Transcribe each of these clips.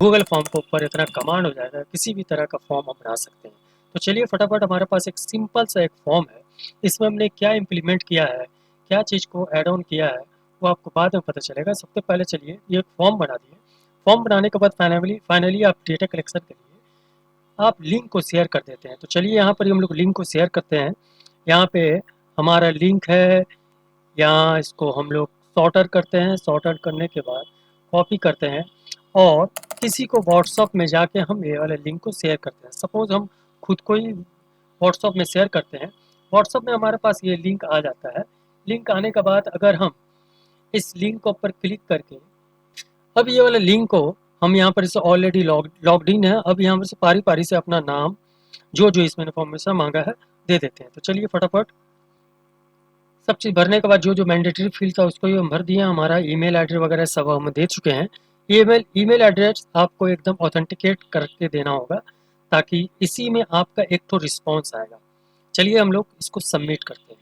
Google form के ऊपर इतना कमांड हो जाएगा, किसी भी तरह का फॉर्म हम बना सकते हैं। तो चलिए फटाफट, हमारे पास एक सिंपल सा एक फॉर्म है, इसमें हमने क्या इम्प्लीमेंट किया है, क्या चीज़ को ऐड ऑन किया है, वो आपको बाद में पता चलेगा। सबसे पहले चलिए ये फॉर्म बना दिए। फॉर्म बनाने के बाद फाइनली आप डेटा कलेक्शन के लिए आप लिंक को शेयर कर देते हैं। तो चलिए यहाँ पर हम लोग लिंक को शेयर करते हैं। यहाँ पे हमारा लिंक है, यहाँ इसको हम लोग सॉर्टर करते हैं। सॉर्टर करने के बाद कॉपी करते हैं और किसी को व्हाट्सअप में जाके हम ये वाले लिंक को शेयर करते हैं। सपोज हम खुद को ही व्हाट्सअप में शेयर करते हैं, व्हाट्सअप में हमारे पास ये लिंक आ जाता है। लिंक आने के बाद अगर हम इस लिंक के ऊपर क्लिक करके, अब ये वाला लिंक को हम यहाँ पर इसे ऑलरेडी लॉग्ड इन है, अब यहाँ पर से पारी पारी से अपना नाम जो जो इसमें इन्फॉर्मेशन मांगा है दे देते हैं। तो चलिए फटाफट सब चीज़ भरने के बाद जो जो मैंडेटरी फील्ड था उसको ही हम भर दिए। हमारा ईमेल एड्रेस वगैरह सब हम दे चुके हैं। ईमेल एड्रेस आपको एकदम ऑथेंटिकेट करके देना होगा, ताकि इसी में आपका एक तो रिस्पॉन्स आएगा। चलिए हम लोग इसको सबमिट करते हैं।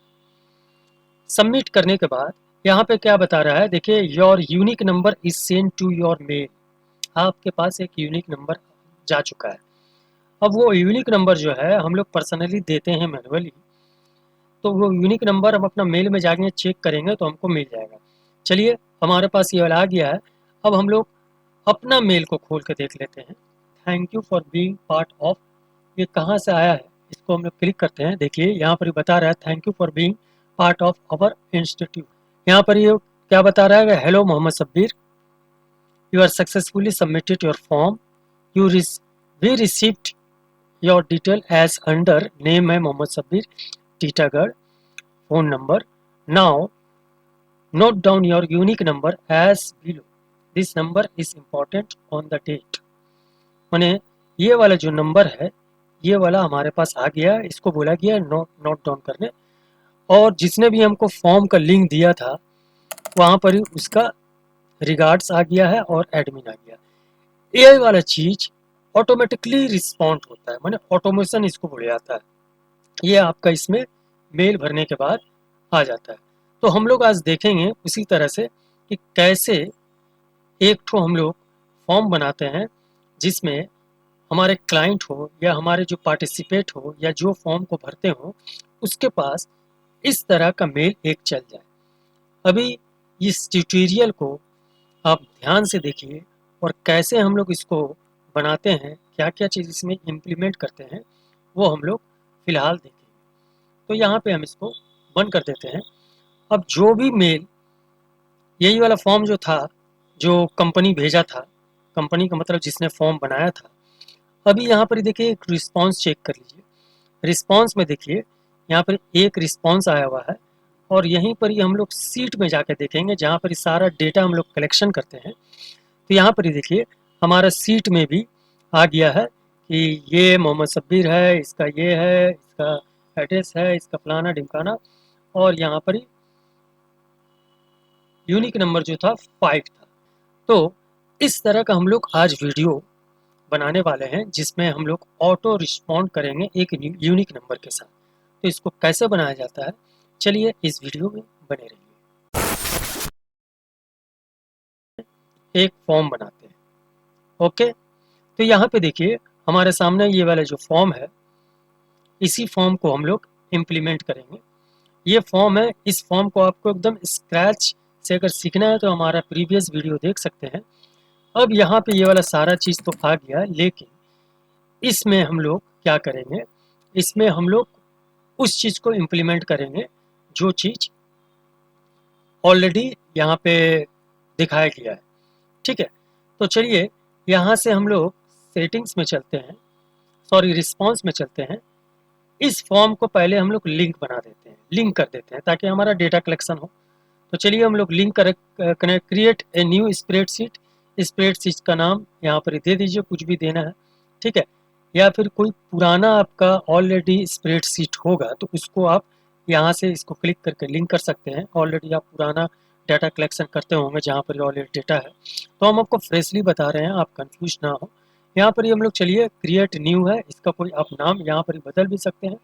सबमिट करने के बाद यहाँ पे क्या बता रहा है, देखिए, your unique number is send to your mail. आपके पास एक यूनिक नंबर जा चुका है। अब वो यूनिक नंबर जो है हम लोग पर्सनली देते हैं मैनुअली, तो वो यूनिक नंबर हम अपना मेल में जाके चेक करेंगे तो हमको मिल जाएगा। चलिए हमारे पास ये वाला आ गया है। अब हम लोग अपना मेल को खोल के देख लेते हैं। Thank you for being part of, ये कहाँ से आया है, इसको हम लोग क्लिक करते हैं। देखिए यहाँ पर बता रहा है thank you for being part of our institute. यहाँ पर ये क्या बता रहा है, hello Mohammad Sabbir, you are successfully submitted your form, you we received your detail as under, name है Mohammad Sabbir, Titagarh, phone number, now note down your unique number as below, this number is important on the date. मैंने ये वाला जो number है ये वाला हमारे पास आ गया, इसको बोला गया नोट डाउन करने। और जिसने भी हमको फॉर्म का लिंक दिया था वहाँ पर ही उसका रिगार्ड्स आ गया है और एडमिन आ गया। ये वाला चीज ऑटोमेटिकली रिस्पॉन्ड होता है, मैंने ऑटोमेशन इसको बोला जाता है। ये आपका इसमें मेल भरने के बाद आ जाता है। तो हम लोग आज देखेंगे उसी तरह से कि कैसे एक ठो हम लोग फॉर्म बनाते हैं जिसमें हमारे क्लाइंट हो या हमारे जो पार्टिसिपेट हो या जो फॉर्म को भरते हो उसके पास इस तरह का मेल एक चल जाए। अभी इस ट्यूटोरियल को आप ध्यान से देखिए और कैसे हम लोग इसको बनाते हैं, क्या क्या चीज़ इसमें इम्प्लीमेंट करते हैं, वो हम लोग फिलहाल देखेंगे। तो यहाँ पे हम इसको बंद कर देते हैं। अब जो भी मेल, यही वाला फॉर्म जो था जो कंपनी भेजा था, कंपनी का मतलब जिसने फॉर्म बनाया था, अभी यहाँ पर देखिए एक रिस्पॉन्स चेक कर लीजिए। रिस्पॉन्स में देखिए यहाँ पर एक रिस्पॉन्स आया हुआ है और यहीं पर ही हम लोग सीट में जाकर देखेंगे जहाँ पर सारा डेटा हम लोग कलेक्शन करते हैं। तो यहाँ पर ही देखिए हमारा सीट में भी आ गया है कि ये मोहम्मद सब्बीर है, इसका ये है, इसका एड्रेस है, इसका फलाना ढिमकाना, और यहाँ पर ही यूनिक नंबर जो था 5 था। तो इस तरह का हम लोग आज वीडियो बनाने वाले हैं जिसमें हम लोग ऑटो रिस्पॉन्ड करेंगे एक यूनिक नंबर के साथ। तो इसको कैसे बनाया जाता है, चलिए इस वीडियो में बने रहिए। एक फॉर्म बनाते हैं, ओके। तो यहाँ पे देखिए हमारे सामने ये वाला जो फॉर्म है, इसी फॉर्म को हम लोग इम्प्लीमेंट करेंगे। ये फॉर्म है, इस फॉर्म को आपको एकदम स्क्रैच से अगर सीखना है तो हमारा प्रीवियस वीडियो देख सकते हैं। अब यहाँ पे ये वाला सारा चीज़ तो आ गया, लेकिन इसमें हम लोग क्या करेंगे, इसमें हम लोग उस चीज़ को इम्प्लीमेंट करेंगे जो चीज़ ऑलरेडी यहाँ पे दिखाया गया है, ठीक है। तो चलिए यहाँ से हम लोग सेटिंग्स में चलते हैं, सॉरी रिस्पॉन्स में चलते हैं। इस फॉर्म को पहले हम लोग लिंक बना देते हैं, लिंक कर देते हैं ताकि हमारा डेटा कलेक्शन हो। तो चलिए हम लोग link connect, create a new spreadsheet. Spreadsheet का नाम यहाँ पर दे दीजिए, कुछ भी देना है, ठीक है। या फिर कोई पुराना आपका ऑलरेडी स्प्रेडशीट होगा तो उसको आप यहाँ से इसको क्लिक करके लिंक कर सकते हैं। ऑलरेडी आप पुराना डाटा कलेक्शन करते होंगे जहाँ पर ऑलरेडी डेटा है, तो हम आपको फ्रेशली बता रहे हैं, आप कंफ्यूज ना हो। यहाँ पर ही हम लोग चलिए क्रिएट न्यू है, इसका कोई आप नाम यहाँ पर ही बदल भी सकते हैं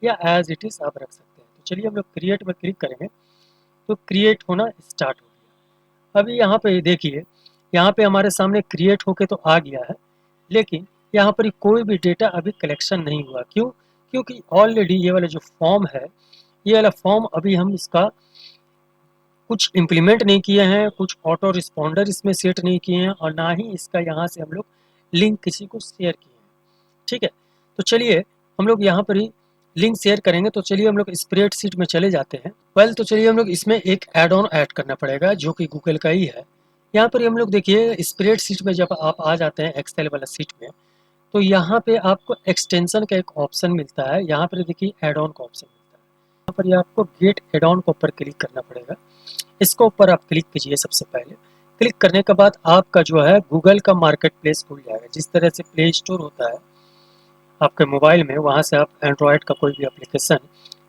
या एज इट इज़ आप रख सकते हैं। तो चलिए हम लोग क्रिएट में क्लिक करेंगे तो क्रिएट होना स्टार्ट हो गया। अभी यहाँ पे देखिए यहाँ पे हमारे सामने क्रिएट होके तो आ गया है, लेकिन यहाँ पर कोई भी डेटा अभी कलेक्शन नहीं हुआ। क्यों? क्योंकि ऑलरेडी ये वाला जो फॉर्म है, ये वाला फॉर्म अभी हम इसका कुछ इम्प्लीमेंट नहीं किए हैं, कुछ ऑटो रिस्पॉन्डर इसमें सेट नहीं किए हैं, और ना ही इसका यहाँ से हम लोग लिंक किसी को शेयर किए हैं। ठीक है, तो चलिए हम लोग यहाँ पर ही लिंक शेयर करेंगे। तो चलिए हम लोग स्प्रेडशीट में चले जाते हैं। तो चलिए हम लोग इसमें एक एड ऑन ऐड करना पड़ेगा जो कि गूगल का ही है। यहाँ पर हम लोग देखिए स्प्रेडशीट में जब आप आ जाते हैं एक्सेल वाला सीट में, तो यहाँ पे आपको एक्सटेंशन का एक ऑप्शन मिलता है। यहाँ पर देखिए एड ऑन का ऑप्शन मिलता है। यहाँ पर ये आपको गेट एड ऑन के ऊपर क्लिक करना पड़ेगा। इसके ऊपर आप क्लिक कीजिए। सबसे पहले क्लिक करने के बाद आपका जो है गूगल का मार्केट प्लेस खुल जाएगा। जिस तरह से प्ले स्टोर होता है आपके मोबाइल में, वहाँ से आप एंड्रॉयड का कोई भी एप्लीकेशन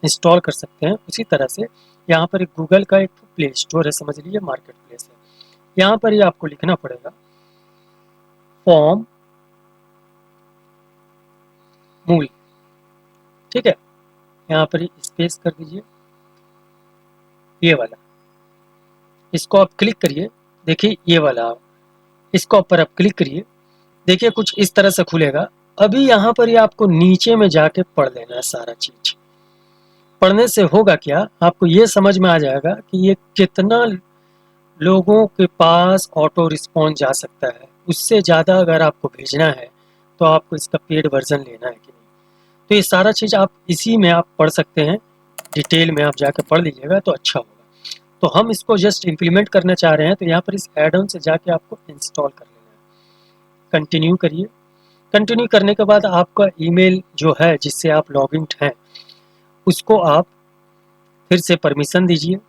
इंस्टॉल कर सकते हैं, उसी तरह से यहाँ पर एक गूगल का एक प्ले स्टोर है, समझ लीजिए मार्केट प्लेस है। यहाँ पर ही आपको लिखना पड़ेगा फॉर्म मूल। ठीक है, यहाँ पर ही स्पेस कर दीजिए, ये वाला, इसको आप क्लिक करिए। देखिए ये वाला, इसको ऊपर आप क्लिक करिए। देखिए कुछ इस तरह से खुलेगा। अभी यहाँ पर ही आपको नीचे में जाके पढ़ लेना है सारा चीज। पढ़ने से होगा क्या, आपको ये समझ में आ जाएगा कि ये कितना लोगों के पास ऑटो रिस्पॉन्स जा सकता है। उससे ज़्यादा अगर आपको भेजना है तो आपको इसका पेड वर्जन लेना है कि नहीं। तो ये सारा चीज़ आप इसी में आप पढ़ सकते हैं, डिटेल में आप जाकर पढ़ लीजिएगा तो अच्छा होगा। तो हम इसको जस्ट इम्प्लीमेंट करना चाह रहे हैं, तो यहाँ पर इस एड ऑन से जाके आपको इंस्टॉल कर लेना है। कंटिन्यू करिए। कंटिन्यू करने के बाद आपका ईमेल जो है जिससे आप लॉगिन हैं, उसको आप फिर से परमिशन दीजिए।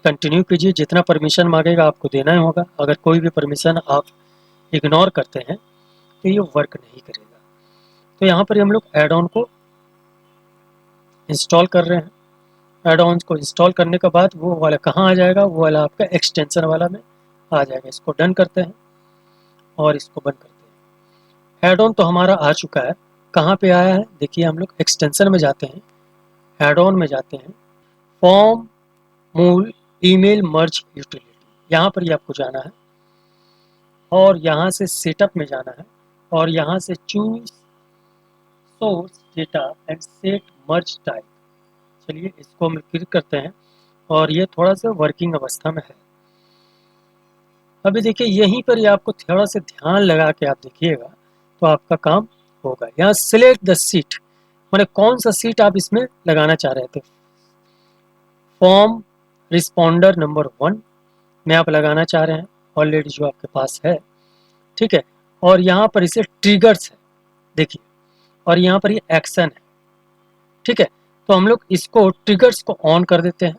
कंटिन्यू कीजिए। जितना परमिशन मांगेगा आपको देना ही होगा। अगर कोई भी परमिशन आप इग्नोर करते हैं तो ये वर्क नहीं करेगा। तो यहाँ पर हम लोग एड ऑन को इंस्टॉल कर रहे हैं। एड ऑन को इंस्टॉल करने के बाद वो वाला कहाँ आ जाएगा, वो वाला आपका एक्सटेंशन वाला में आ जाएगा। इसको डन करते हैं और इसको बंद करते हैं। एड ऑन तो हमारा आ चुका है। कहाँ पे आया है देखिए, हम लोग एक्सटेंशन में जाते हैं, एड ऑन में जाते हैं, फॉर्म मूल ईमेल मर्ज यूटिलिटी, यहाँ पर ही आपको जाना है और यहाँ से सेटअप में जाना है और यहाँ से choose source data and set merge type. चलिए इसको हम क्लिक करते हैं और ये थोड़ा सा वर्किंग अवस्था में है। अभी देखिए यहीं पर ही आपको थोड़ा सा ध्यान लगा के आप देखिएगा तो आपका काम होगा। यहाँ सिलेक्ट द सीट, मैंने कौन सा सीट आप इसमें लगाना चाह रहे थे। फॉर्म रिस्पॉन्डर नंबर 1 में आप लगाना चाह रहे हैं, ऑलरेडी जो आपके पास है। ठीक है, और यहाँ पर इसे ट्रिगर्स है देखिए, और यहाँ पर ये एक्शन है। ठीक है, तो हम लोग इसको ट्रिगर्स को ऑन कर देते हैं।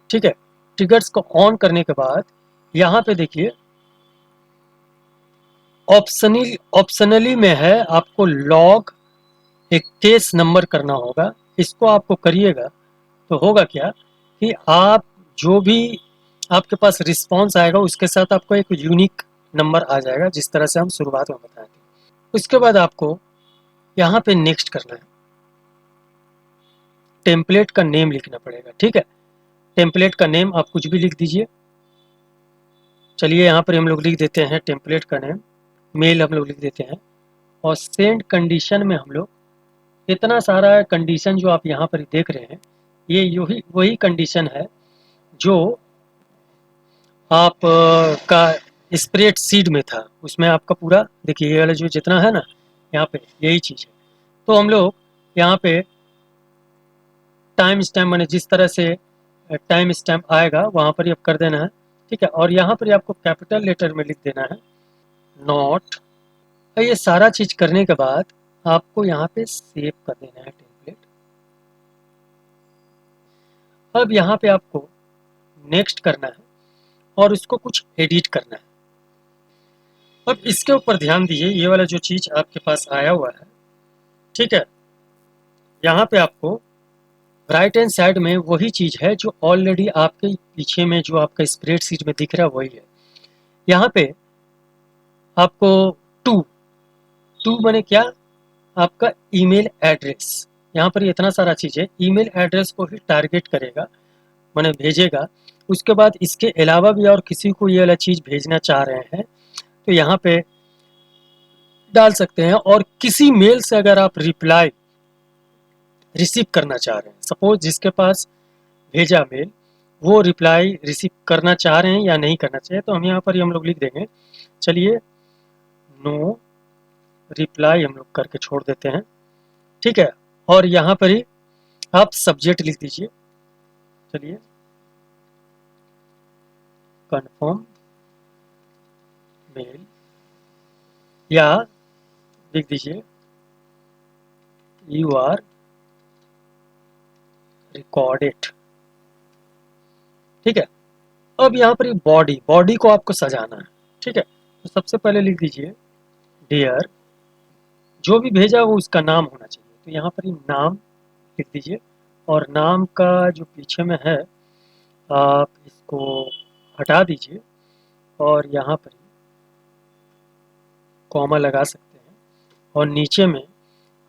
ठीक है, ट्रिगर्स को ऑन करने के बाद यहाँ पे देखिए ऑप्शनली में है आपको लॉग एक केस नंबर करना होगा। इसको आपको करिएगा तो होगा क्या कि आप जो भी आपके पास रिस्पॉन्स आएगा उसके साथ आपको एक यूनिक नंबर आ जाएगा, जिस तरह से हम शुरुआत में बताए थे। उसके बाद आपको यहाँ पे नेक्स्ट करना है। टेम्पलेट का नेम लिखना पड़ेगा। ठीक है, टेम्पलेट का नेम आप कुछ भी लिख दीजिए। चलिए यहाँ पर हम लोग लिख देते हैं टेम्पलेट का नेम, मेल हम लोग लिख देते हैं। और सेंड कंडीशन में हम लोग इतना सारा कंडीशन जो आप यहाँ पर देख रहे हैं, ये वही कंडीशन है जो आप का स्प्रेड सीड में था। उसमें आपका पूरा देखिए ये वाला जो जितना है ना, यहाँ पे यही चीज़ है। तो हम लोग यहाँ पे टाइम स्टैम्प मैंने जिस तरह से टाइम स्टैम्प आएगा वहाँ पर ही आप कर देना है। ठीक है, और यहाँ पर आपको कैपिटल लेटर में लिख देना है नॉट। ये सारा चीज़ करने के बाद आपको यहाँ पे सेव कर देना है टेम्पलेट। अब यहाँ पे आपको नेक्स्ट करना है और उसको कुछ एडिट करना है। अब इसके ऊपर ध्यान दीजिए, ये वाला जो चीज़ आपके पास आया हुआ है, ठीक है, यहाँ पे आपको राइट हैंड साइड में वही चीज़ है जो ऑलरेडी आपके पीछे में जो आपका स्प्रेडशीट में दिख रहा है वही है। यहाँ पे आपको टू टू माने क्या, आपका ईमेल एड्रेस। यहाँ पर इतना सारा चीज़ है, ईमेल एड्रेस को ही टारगेट करेगा। मैंने भेजेगा, उसके बाद इसके अलावा भी और किसी को ये वाला चीज़ भेजना चाह रहे हैं तो यहाँ पे डाल सकते हैं। और किसी मेल से अगर आप रिप्लाई रिसीव करना चाह रहे हैं, सपोज जिसके पास भेजा मेल वो रिप्लाई रिसीव करना चाह रहे हैं या नहीं करना चाहिए, तो हम यहाँ पर ही हम लोग लिख देंगे, चलिए नो रिप्लाई हम लोग करके छोड़ देते हैं, ठीक है। और यहाँ पर ही आप सब्जेक्ट लिख दीजिए, चलिए कन्फर्म मेल, या लिख दीजिए यू आर रिकॉर्डेड, ठीक है। अब यहाँ पर बॉडी बॉडी को आपको सजाना है, ठीक है। तो सबसे पहले लिख दीजिए डियर, जो भी भेजा वो उसका नाम होना चाहिए, तो यहाँ पर ही नाम लिख दीजिए। और नाम का जो पीछे में है आप इसको हटा दीजिए और यहाँ पर कॉमा लगा सकते हैं। और नीचे में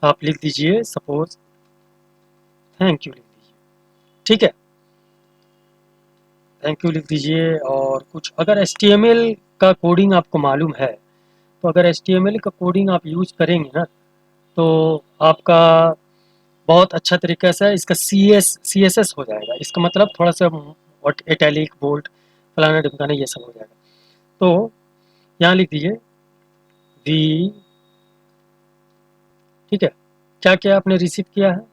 आप लिख दीजिए सपोज थैंक यू लिख दीजिए, ठीक है, थैंक यू लिख दीजिए। और कुछ अगर HTML का कोडिंग आपको मालूम है, तो अगर HTML का कोडिंग आप यूज करेंगे ना तो आपका बहुत अच्छा तरीका से इसका CSS हो जाएगा। इसका मतलब थोड़ा सा इटैलिक बोल्ड फलाना ढिमकाना ये सब हो जाएगा। तो यहाँ लिख दीजिए वी, ठीक है। क्या क्या आपने रिसीव किया है,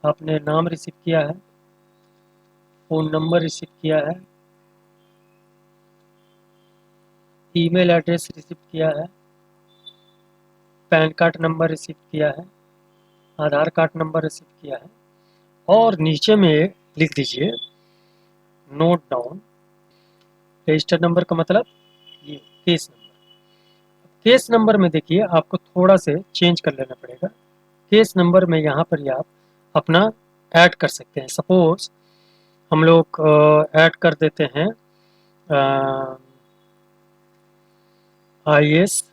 आपने नाम रिसीव किया है, फ़ोन नंबर रिसीव किया है, ईमेल एड्रेस रिसीव किया है, पैन कार्ड नंबर रिसीव किया है, आधार कार्ड नंबर रिसीव किया है। और नीचे में लिख दीजिए नोट डाउन रजिस्टर नंबर का मतलब ये केस नंबर। केस नंबर में देखिए आपको थोड़ा से चेंज कर लेना पड़ेगा। केस नंबर में यहाँ पर ही आप अपना ऐड कर सकते हैं। सपोज हम लोग ऐड कर देते हैं IS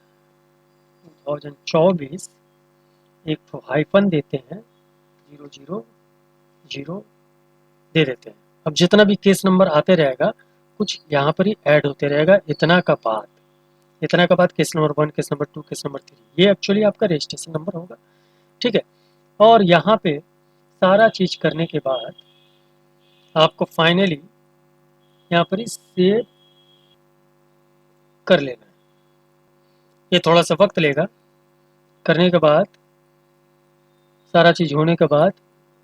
2024, एक तो हाइफन देते हैं 000 दे देते हैं। अब जितना भी केस नंबर आते रहेगा कुछ यहाँ पर ही ऐड होते रहेगा, इतना का बाद case number 1, case number 2, case number 3, ये एक्चुअली आपका रजिस्ट्रेशन नंबर होगा, ठीक है। और यहाँ पे सारा चीज करने के बाद आपको फाइनली यहाँ पर ही सेव कर लेना है। ये थोड़ा सा वक्त लेगा, करने के बाद सारा चीज़ होने के बाद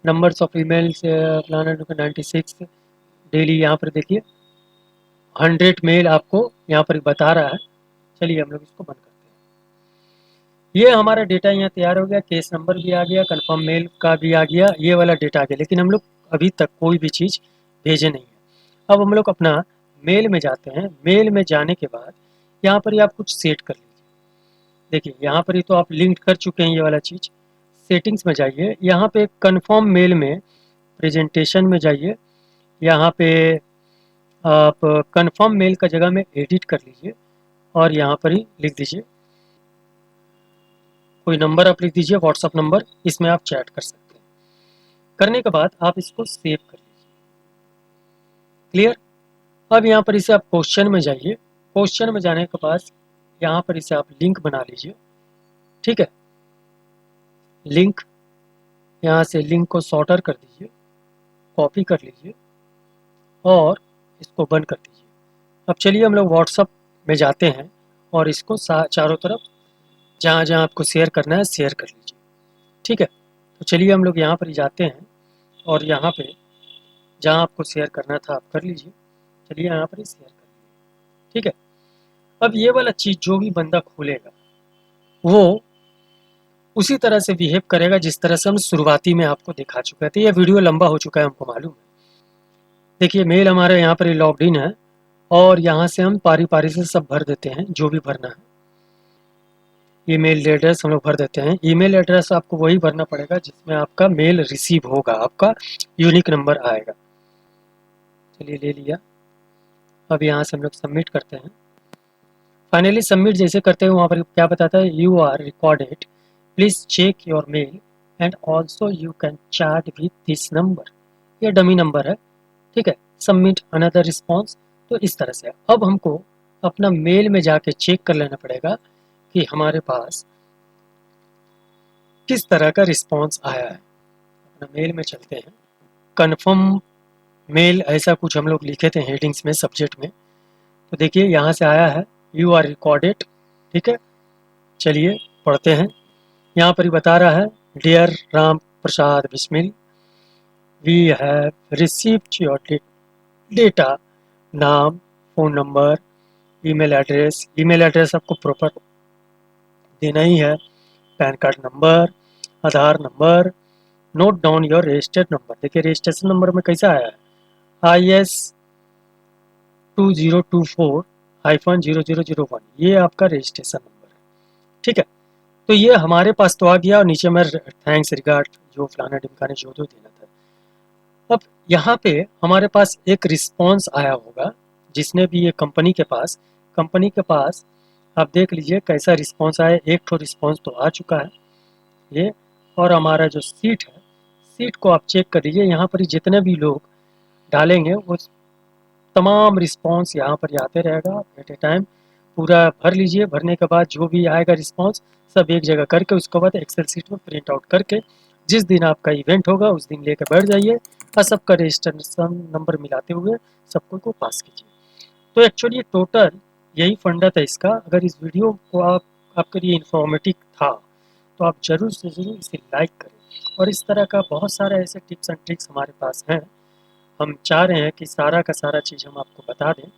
नंबर्स ऑफ ईमेल से फलाना 96 डेली यहाँ पर देखिए 100 मेल आपको यहाँ पर बता रहा है। चलिए हम लोग इसको बंद करते हैं। ये हमारा डेटा यहाँ तैयार हो गया, केस नंबर भी आ गया, कंफर्म मेल का भी आ गया, ये वाला डेटा आ गया, लेकिन हम लोग अभी तक कोई भी चीज़ भेजे नहीं है। अब हम लोग अपना मेल में जाते हैं। मेल में जाने के बाद यहाँ पर ही आप कुछ सेट कर लीजिए। देखिए यहाँ पर ही तो आप लिंक कर चुके हैं ये वाला चीज़। सेटिंग्स में जाइए, यहाँ पे कंफर्म मेल में प्रेजेंटेशन में जाइए, यहाँ पे आप कंफर्म मेल का जगह में एडिट कर लीजिए और यहाँ पर ही लिख दीजिए कोई नंबर आप लिख दीजिए, व्हाट्सअप नंबर, इसमें आप चैट कर सकते हैं। करने के बाद आप इसको सेव कर लीजिए। क्लियर। अब यहाँ पर इसे आप क्वेश्चन में जाइए, क्वेश्चन में जाने के बाद यहाँ पर इसे आप लिंक बना लीजिए, ठीक है। लिंक, यहाँ से लिंक को सॉर्टर कर दीजिए, कॉपी कर लीजिए और इसको बंद कर दीजिए। अब चलिए हम लोग व्हाट्सअप में जाते हैं और इसको चारों तरफ जहाँ जहाँ आपको शेयर करना है शेयर कर लीजिए, ठीक है। तो चलिए हम लोग यहाँ पर ही जाते हैं और यहाँ पे जहाँ आपको शेयर करना था आप कर लीजिए। चलिए यहाँ पर ही शेयर कर लीजिए, ठीक है। अब ये वाला चीज़ जो भी बंदा खोलेगा वो उसी तरह से बिहेव करेगा जिस तरह से हम शुरुआती में आपको दिखा चुके थे। ये वीडियो लंबा हो चुका है, हमको मालूम है। देखिए मेल हमारे यहाँ पर ही लॉग्ड इन है और यहाँ से हम पारी पारी से सब भर देते हैं जो भी भरना है। ईमेल एड्रेस हम लोग भर देते हैं। ईमेल एड्रेस आपको वही भरना पड़ेगा जिसमें आपका मेल रिसीव होगा, आपका यूनिक नंबर आएगा। चलिए ले लिया। अब यहाँ से हम लोग सबमिट करते हैं। फाइनली सबमिट जैसे करते हैं वहाँ पर क्या बताता है, you are recorded, please check your mail and also you can chat with this number. ये डमी नंबर है, ठीक है, सबमिट अनदर रिस्पॉन्स। तो इस तरह से अब हमको अपना मेल में जाके चेक कर लेना पड़ेगा कि हमारे पास किस तरह का रिस्पॉन्स आया है। अपना मेल में चलते हैं, कन्फर्म मेल ऐसा कुछ हम लोग लिखे थे हेडिंग्स में, सब्जेक्ट में। तो देखिए यहाँ से आया है, यू आर रिकॉर्डेड। ठीक है, चलिए पढ़ते हैं। यहाँ पर ही बता रहा है, dear Ram Prasad Bismil, we have received your data, नाम, phone number, email address. Email address आपको प्रॉपर देना ही है, PAN card number, Aadhaar number, note down your registered number. देखिए रजिस्ट्रेशन नंबर में कैसा आया है, IS 2024-0001, ये आपका रजिस्ट्रेशन नंबर है। ठीक है, तो ये हमारे पास तो आ गया, और नीचे में थैंक्स रिगार्ड जो फलाना ढिमकाने जो जो देना था। अब यहाँ पे हमारे पास एक रिस्पॉन्स आया होगा, जिसने भी ये कंपनी के पास आप देख लीजिए कैसा रिस्पॉन्स आया। एक तो रिस्पॉन्स तो आ चुका है ये, और हमारा जो सीट है, सीट को आप चेक कर लीजिए। यहाँ पर जितने भी लोग डालेंगे वो तमाम रिस्पॉन्स यहाँ पर आते रहेगा एट ए टाइम। पूरा भर लीजिए, भरने के बाद जो भी आएगा रिस्पॉन्स सब एक जगह करके उसके बाद एक्सेल सीट में प्रिंट आउट करके जिस दिन आपका इवेंट होगा उस दिन लेकर बैठ जाइए, और सबका रजिस्ट्रेशन नंबर मिलाते हुए सबको को पास कीजिए। तो एक्चुअली टोटल यही फंडा था इसका। अगर इस वीडियो को आपके लिए इंफॉर्मेटिव था तो आप ज़रूर से ज़रूर इसे लाइक करें, और इस तरह का बहुत सारा ऐसे टिप्स एंड ट्रिक्स हमारे पास हैं। हम चाह रहे हैं कि सारा का सारा चीज़ हम आपको बता दें,